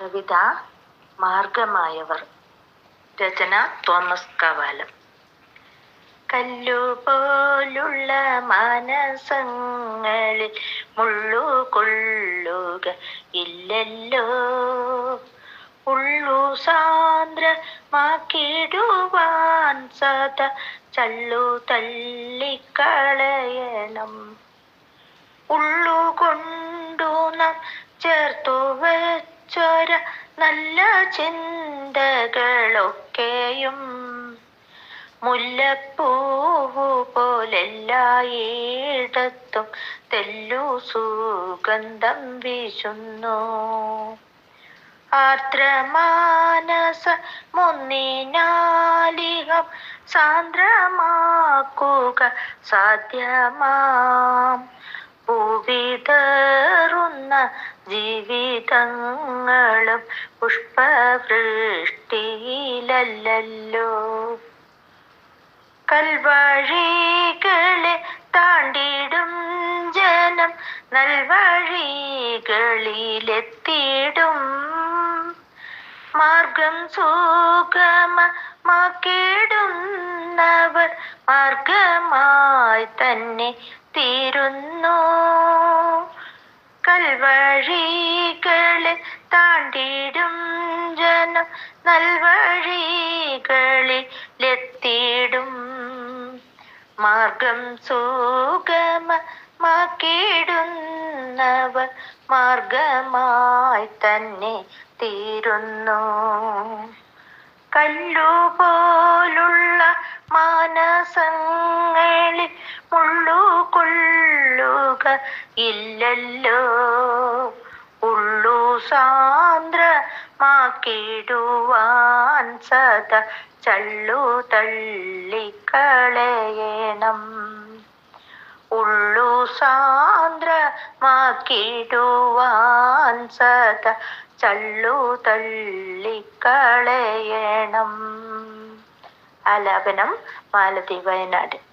കവിത മാർഗമായവർ. രചന Thomas Kavalam. കല്ലുപോലുള്ള മാനസങ്ങളിൽ മുള്ളുകൊള്ളുക ഇല്ലല്ലോ, ഉള്ളു സാന്ദ്രമാക്കിടുവാൻ സദാ ചള്ളു തള്ളിക്കളയണം. ഉള്ളുകൊണ്ടു നാം ചേർത്തു വെച്ചൊര നല്ല ചിന്തകളൊക്കെയും മുല്ലപ്പൂവു പോലെല്ലായിടത്തും തെല്ലു സുഗന്ധം വീശുന്നു. ആർദ്രമാനസ മുന്നിനാലികം സാന്ദ്രമാക്കുക സാധ്യമാം പൂവിതറുന്ന ജീവിതങ്ങളും പുഷ്പവൃഷ്ടിയിലല്ലോ. കൽവഴികളെ താണ്ടിടും ജനം നൽവഴികളിലെത്തിടും. മാർഗം സുഗമമാക്കിടുന്നവർ മാർഗമായി തന്നെ തീരുന്നു. കൽവഴികളെ താണ്ടിടും ജനം നൽവഴികളിലെത്തിടും. മാർഗം സുഗമമാക്കിടുന്നവർ മാർഗമായി തന്നെ തീരുന്നു. കല്ലുപോലുള്ള മാനസങ്ങളിൽ മുള്ളുകൊള്ളുക ഇല്ലല്ലോ, ഉള്ളു സാന്ദ്രമാക്കിടുവാൻ സദാ ചള്ളു തള്ളിക്കളയണം. ഉള്ളു സാന്ദ്രമാക്കിടുവാൻ സദാ ചള്ളു തള്ളിക്കളയണം. ആലാപനം മാലതി വയനാട്.